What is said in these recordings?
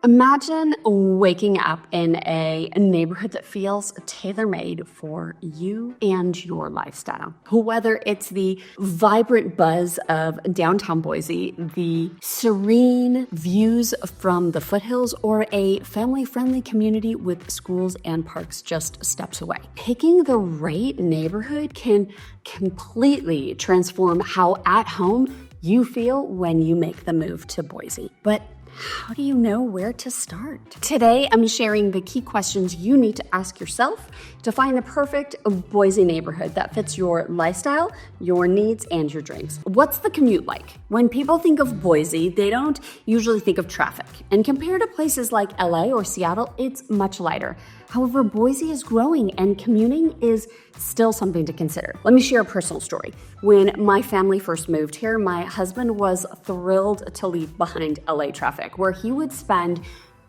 Imagine waking up in a neighborhood that feels tailor-made for you and your lifestyle. Whether it's the vibrant buzz of downtown Boise, the serene views from the foothills, or a family-friendly community with schools and parks just steps away. Picking the right neighborhood can completely transform how at home you feel when you make the move to Boise. But how do you know where to start? Today, I'm sharing the key questions you need to ask yourself to find the perfect Boise neighborhood that fits your lifestyle, your needs, and your dreams. What's the commute like? When people think of Boise, they don't usually think of traffic. And compared to places like LA or Seattle, it's much lighter. However, Boise is growing and commuting is still something to consider. Let me share a personal story. When my family first moved here, my husband was thrilled to leave behind LA traffic, where he would spend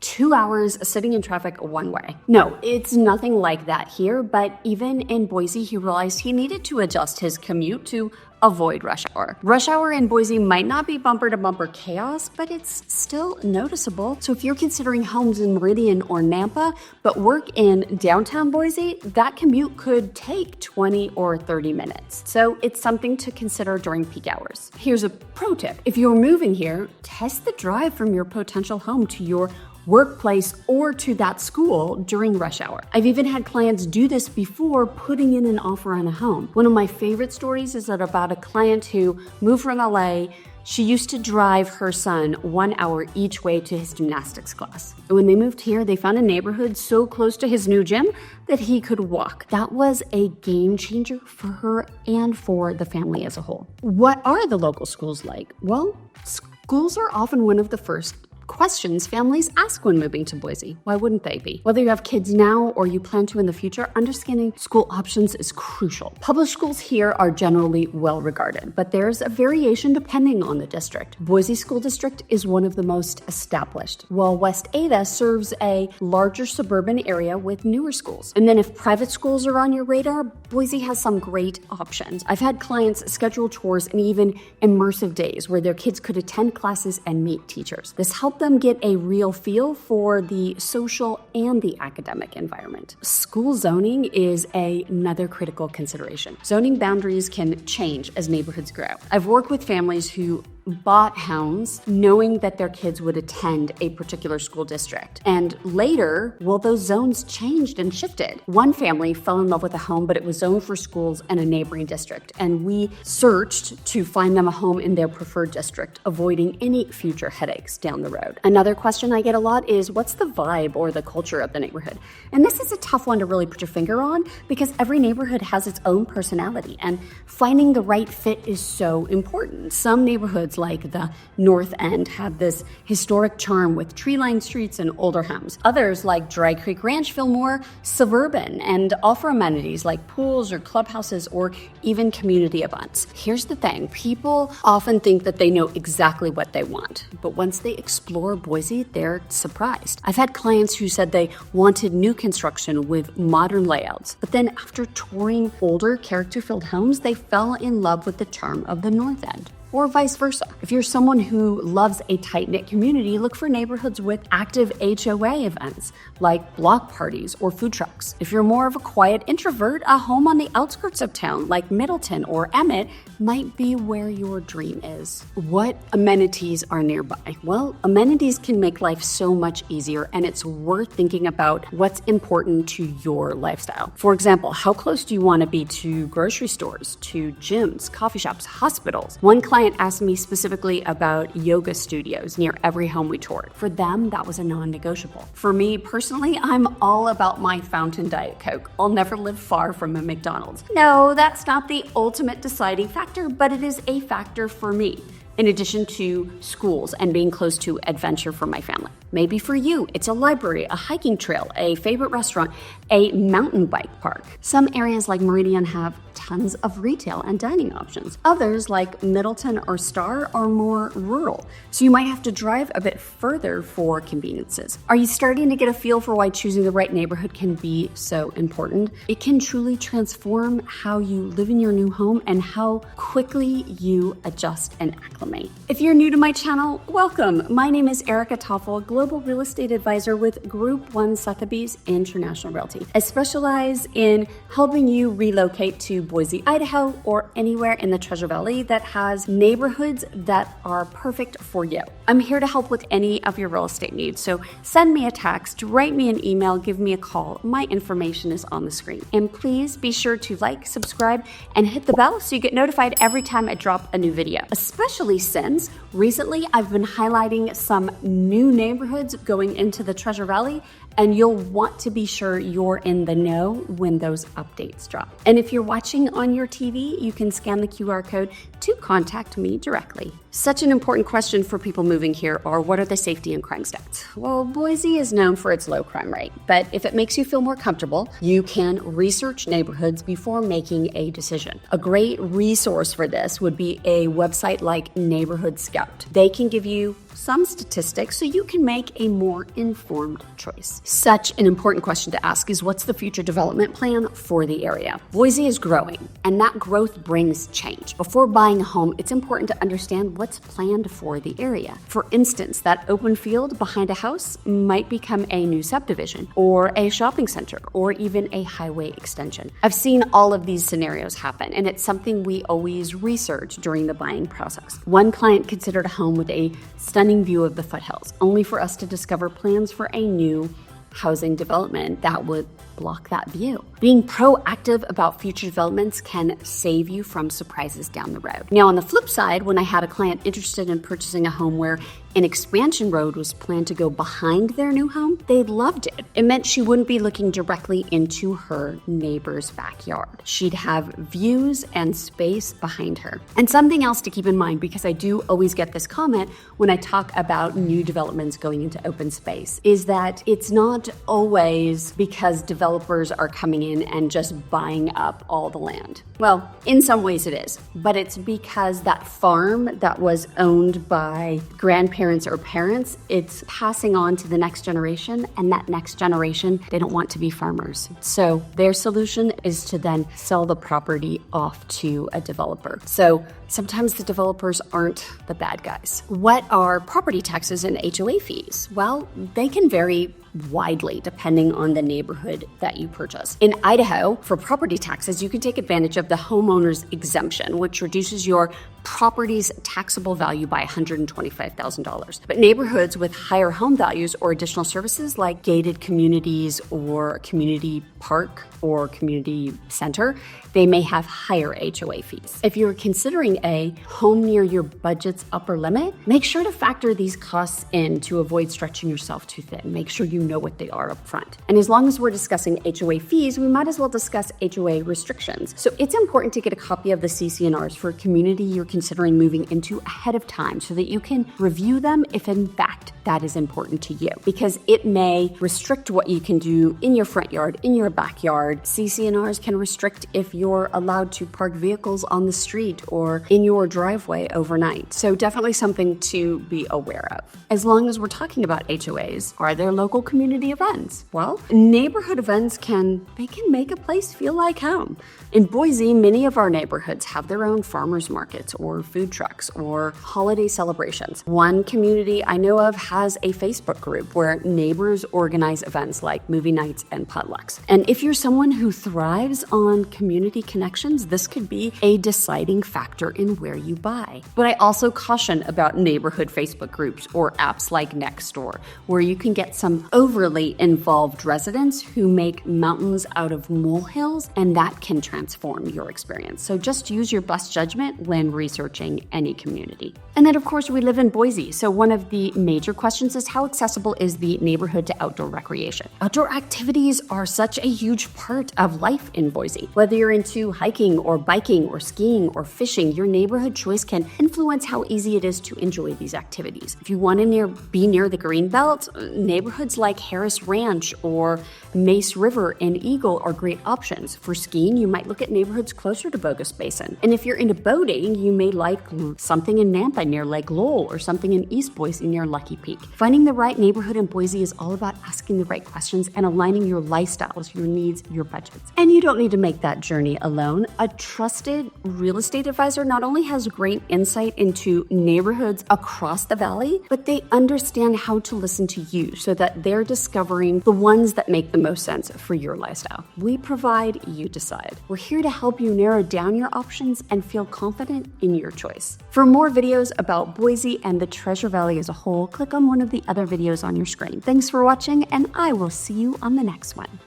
2 hours sitting in traffic one way. No, it's nothing like that here, but even in Boise, he realized he needed to adjust his commute to avoid rush hour. Rush hour in Boise might not be bumper to bumper chaos, but it's still noticeable. So if you're considering homes in Meridian or Nampa, but work in downtown Boise, that commute could take 20 or 30 minutes. So it's something to consider during peak hours. Here's a pro tip. If you're moving here, test the drive from your potential home to your workplace or to that school during rush hour. I've even had clients do this before putting in an offer on a home. One of my favorite stories is about a client who moved from LA. She used to drive her son 1 hour each way to his gymnastics class. When they moved here, they found a neighborhood so close to his new gym that he could walk. That was a game changer for her and for the family as a whole. What are the local schools like? Well, schools are often one of the first questions families ask when moving to Boise. Why wouldn't they be? Whether you have kids now or you plan to in the future, understanding school options is crucial. Public schools here are generally well regarded, but there's a variation depending on the district. Boise School District is one of the most established, while West Ada serves a larger suburban area with newer schools. And then if private schools are on your radar, Boise has some great options. I've had clients schedule tours and even immersive days where their kids could attend classes and meet teachers. This helps them get a real feel for the social and the academic environment. School zoning is another critical consideration. Zoning boundaries can change as neighborhoods grow. I've worked with families who bought homes knowing that their kids would attend a particular school district. And later, well, those zones changed and shifted. One family fell in love with a home, but it was zoned for schools in a neighboring district. And we searched to find them a home in their preferred district, avoiding any future headaches down the road. Another question I get a lot is, what's the vibe or the culture of the neighborhood? And this is a tough one to really put your finger on because every neighborhood has its own personality, and finding the right fit is so important. Some neighborhoods like the North End have this historic charm with tree-lined streets and older homes. Others like Dry Creek Ranch feel more suburban and offer amenities like pools or clubhouses or even community events. Here's the thing, people often think that they know exactly what they want, but once they explore Boise, they're surprised. I've had clients who said they wanted new construction with modern layouts, but then after touring older character-filled homes, they fell in love with the charm of the North End. Or vice versa. If you're someone who loves a tight-knit community, look for neighborhoods with active HOA events like block parties or food trucks. If you're more of a quiet introvert, a home on the outskirts of town like Middleton or Emmett might be where your dream is. What amenities are nearby? Well, amenities can make life so much easier, and it's worth thinking about what's important to your lifestyle. For example, how close do you want to be to grocery stores, to gyms, coffee shops, hospitals? One client asked me specifically about yoga studios near every home we toured. For them, that was a non-negotiable. For me personally, I'm all about my fountain Diet Coke. I'll never live far from a McDonald's. No, that's not the ultimate deciding factor, but it is a factor for me. In addition to schools and being close to adventure for my family. Maybe for you, it's a library, a hiking trail, a favorite restaurant, a mountain bike park. Some areas like Meridian have tons of retail and dining options. Others, like Middleton or Star, are more rural, so you might have to drive a bit further for conveniences. Are you starting to get a feel for why choosing the right neighborhood can be so important? It can truly transform how you live in your new home and how quickly you adjust and acclimate. from me. If you're new to my channel, welcome. My name is Erica Toffel, Global Real Estate Advisor with Group 1 Sotheby's International Realty. I specialize in helping you relocate to Boise, Idaho, or anywhere in the Treasure Valley that has neighborhoods that are perfect for you. I'm here to help with any of your real estate needs, so send me a text, write me an email, give me a call. My information is on the screen. And please be sure to like, subscribe, and hit the bell so you get notified every time I drop a new video. Especially since recently I've been highlighting some new neighborhoods going into the Treasure Valley, and you'll want to be sure you're in the know when those updates drop. And if you're watching on your TV, you can scan the QR code to contact me directly. Such an important question for people moving here are, what are the safety and crime stats? Well, Boise is known for its low crime rate, but if it makes you feel more comfortable, you can research neighborhoods before making a decision. A great resource for this would be a website like Neighborhood Scout. They can give you some statistics so you can make a more informed choice. Such an important question to ask is, what's the future development plan for the area? Boise is growing, and that growth brings change. Before buying a home, it's important to understand what's planned for the area. For instance, that open field behind a house might become a new subdivision, or a shopping center, or even a highway extension. I've seen all of these scenarios happen, and it's something we always research during the buying process. One client considered a home with a stunning view of the foothills, only for us to discover plans for a new housing development that would block that view. Being proactive about future developments can save you from surprises down the road. Now, on the flip side, when I had a client interested in purchasing a home where an expansion road was planned to go behind their new home, they loved it. It meant she wouldn't be looking directly into her neighbor's backyard. She'd have views and space behind her. And something else to keep in mind, because I do always get this comment when I talk about new developments going into open space, is that it's not always because developers are coming in and just buying up all the land. Well, in some ways it is, but it's because that farm that was owned by grandparents or parents, it's passing on to the next generation, and that next generation, they don't want to be farmers. So their solution is to then sell the property off to a developer. So sometimes the developers aren't the bad guys. What are property taxes and HOA fees? Well, they can vary widely depending on the neighborhood that you purchase. In Idaho, for property taxes, you can take advantage of the homeowner's exemption, which reduces your property's taxable value by $125,000. But neighborhoods with higher home values or additional services like gated communities or community park or community center, they may have higher HOA fees. If you're considering a home near your budget's upper limit, make sure to factor these costs in to avoid stretching yourself too thin. Make sure you know what they are up front. And as long as we're discussing HOA fees, we might as well discuss HOA restrictions. So it's important to get a copy of the CC&Rs for a community you're considering moving into ahead of time so that you can review them if in fact that is important to you, because it may restrict what you can do in your front yard, in your backyard. CC&Rs can restrict if you're allowed to park vehicles on the street or in your driveway overnight. So definitely something to be aware of. As long as we're talking about HOAs, are there local community events? Well, neighborhood events can make a place feel like home. In Boise, many of our neighborhoods have their own farmers markets or food trucks or holiday celebrations. One community I know of has a Facebook group where neighbors organize events like movie nights and potlucks. And if you're someone who thrives on community connections, this could be a deciding factor in where you buy. But I also caution about neighborhood Facebook groups or apps like Nextdoor, where you can get some overly involved residents who make mountains out of molehills, and that can transform your experience. So just use your best judgment when researching any community. And then, of course, we live in Boise, so one of the major questions is, how accessible is the neighborhood to outdoor recreation? Outdoor activities are such a huge part of life in Boise. Whether you're into hiking or biking or skiing or fishing, your neighborhood choice can influence how easy it is to enjoy these activities. If you want to be near the green belt, neighborhoods like like Harris Ranch or Mace River and Eagle are great options. For skiing, you might look at neighborhoods closer to Bogus Basin. And if you're into boating, you may like something in Nampa near Lake Lowell or something in East Boise near Lucky Peak. Finding the right neighborhood in Boise is all about asking the right questions and aligning your lifestyles, your needs, your budgets. And you don't need to make that journey alone. A trusted real estate advisor not only has great insight into neighborhoods across the valley, but they understand how to listen to you so that they're discovering the ones that make the most sense for your lifestyle. We provide, you decide. We're here to help you narrow down your options and feel confident in your choice. For more videos about Boise and the Treasure Valley as a whole, click on one of the other videos on your screen. Thanks for watching, and I will see you on the next one.